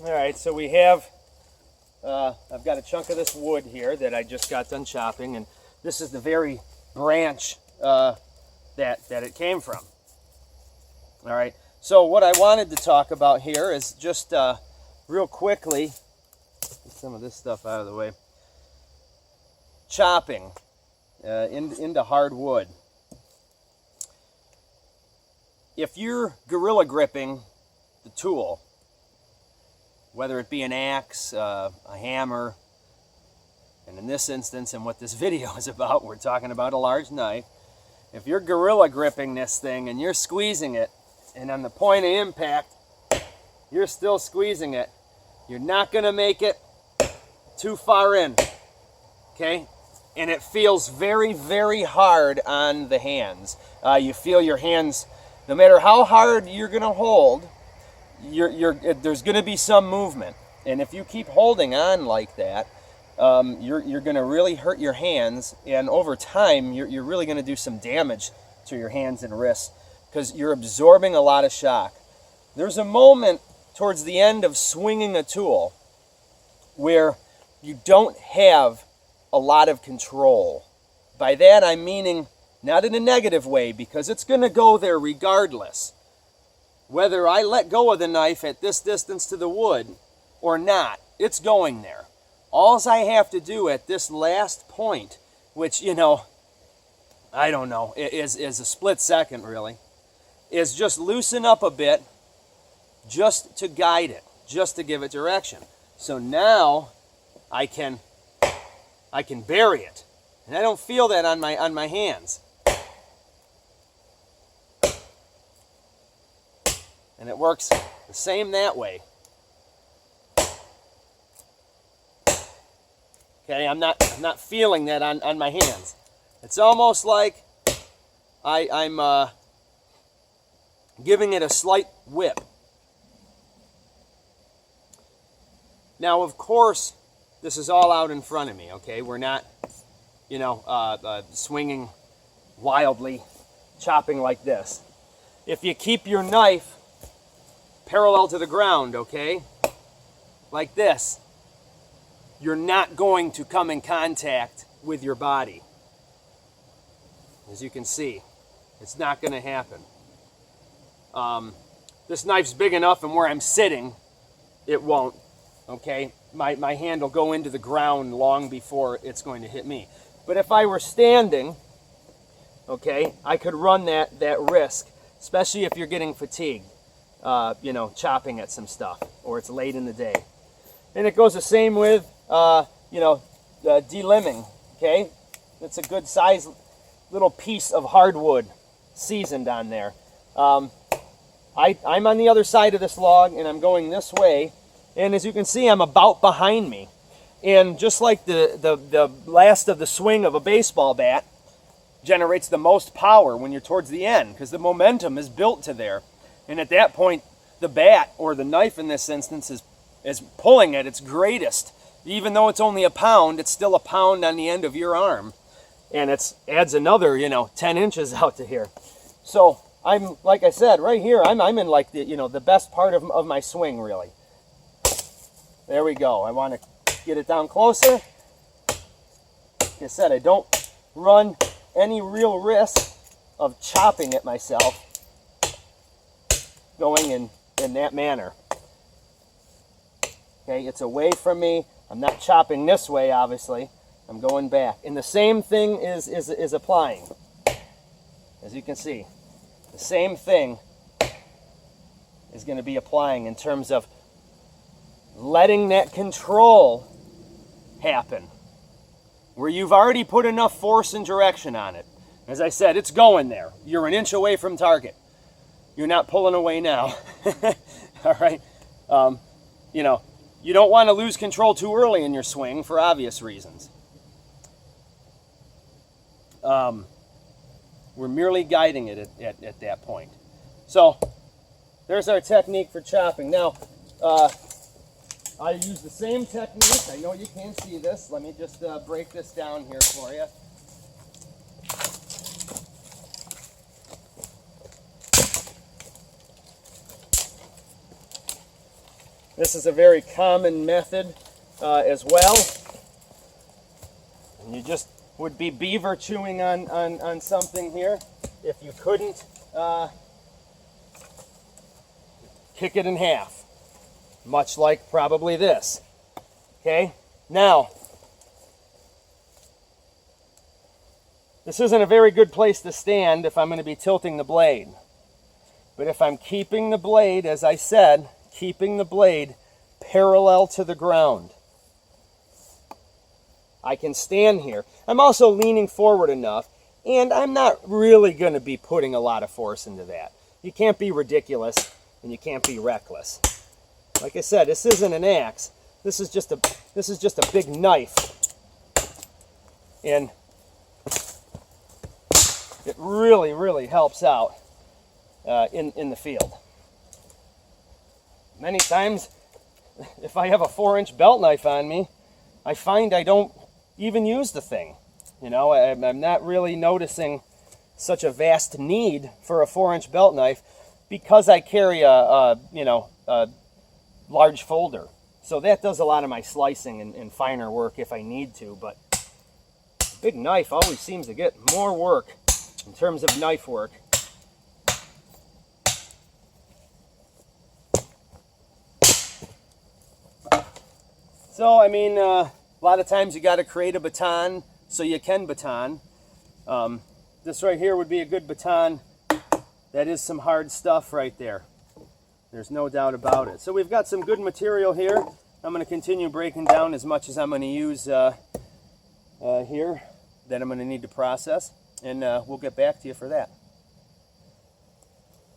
All right, so we have, I've got a chunk of this wood here that I just got done chopping, and this is the very branch that it came from. All right, so what I wanted to talk about here is just real quickly, get some of this stuff out of the way, chopping into hardwood. If you're gorilla gripping the tool, whether it be an axe, a hammer, and in this instance, and what this video is about, we're talking about a large knife. If you're gorilla gripping this thing and you're squeezing it, and on the point of impact, you're still squeezing it, you're not going to make it too far in, okay? And it feels very, very hard on the hands. You feel your hands, no matter how hard you're going to hold, there's going to be some movement, and if you keep holding on like that, you're going to really hurt your hands, and over time you're really going to do some damage to your hands and wrists because you're absorbing a lot of shock. There's a moment towards the end of swinging a tool where you don't have a lot of control. By that I'm meaning not in a negative way, because it's going to go there regardless. Whether I let go of the knife at this distance to the wood or not, it's going there. All I have to do at this last point, which, you know, I don't know, is a split second really, is just loosen up a bit just to guide it, just to give it direction. So now I can bury it. And I don't feel that on my hands. And it works the same that way. Okay, I'm not feeling that on my hands. It's almost like I'm giving it a slight whip. Now, of course, this is all out in front of me, okay? We're not, you know, swinging wildly, chopping like this. If you keep your knife parallel to the ground, okay, like this, you're not going to come in contact with your body. As you can see, it's not going to happen. This knife's big enough, and where I'm sitting, it won't, okay? My hand will go into the ground long before it's going to hit me. But if I were standing, okay, I could run that risk, especially if you're getting fatigued. You know, chopping at some stuff, or it's late in the day. And it goes the same with, you know, delimbing, okay? It's a good size little piece of hardwood seasoned on there. I'm on the other side of this log, and I'm going this way, and as you can see, I'm about behind me. And just like the last of the swing of a baseball bat generates the most power when you're towards the end, because the momentum is built to there. And at that point, the bat, or the knife in this instance, is pulling at its greatest. Even though it's only a pound, it's still a pound on the end of your arm. And it adds another, you know, 10 inches out to here. So I'm, like I said, right here, I'm in like the, you know, the best part of my swing, really. There we go. I want to get it down closer. Like I said, I don't run any real risk of chopping it myself, going in that manner. Okay, it's away from me. I'm not chopping this way, obviously. I'm going back. And the same thing is applying. As you can see, the same thing is going to be applying in terms of letting that control happen, where you've already put enough force and direction on it. As I said, it's going there. You're an inch away from target. You're not pulling away now. All right. You know, you don't want to lose control too early in your swing for obvious reasons. We're merely guiding it at that point. So there's our technique for chopping. Now, I use the same technique. I know you can't see this. Let me just break this down here for you. This is a very common method as well. And you just would be beaver chewing on something here. If you couldn't, kick it in half, much like probably this. Okay, now, this isn't a very good place to stand if I'm going to be tilting the blade. But if I'm keeping the blade, as I said, keeping the blade parallel to the ground, I can stand here. I'm also leaning forward enough, and I'm not really going to be putting a lot of force into that. You can't be ridiculous, and you can't be reckless. Like I said, this isn't an axe. This is just a big knife. And it really, really helps out in the field. Many times, if I have a 4-inch belt knife on me, I find I don't even use the thing. You know, I'm not really noticing such a vast need for a 4-inch belt knife because I carry a large folder. So that does a lot of my slicing and finer work if I need to, but big knife always seems to get more work in terms of knife work. So, I mean, a lot of times you got to create a baton so you can baton. This right here would be a good baton. That is some hard stuff right there. There's no doubt about it. So we've got some good material here. I'm going to continue breaking down as much as I'm going to use here that I'm going to need to process, and we'll get back to you for that.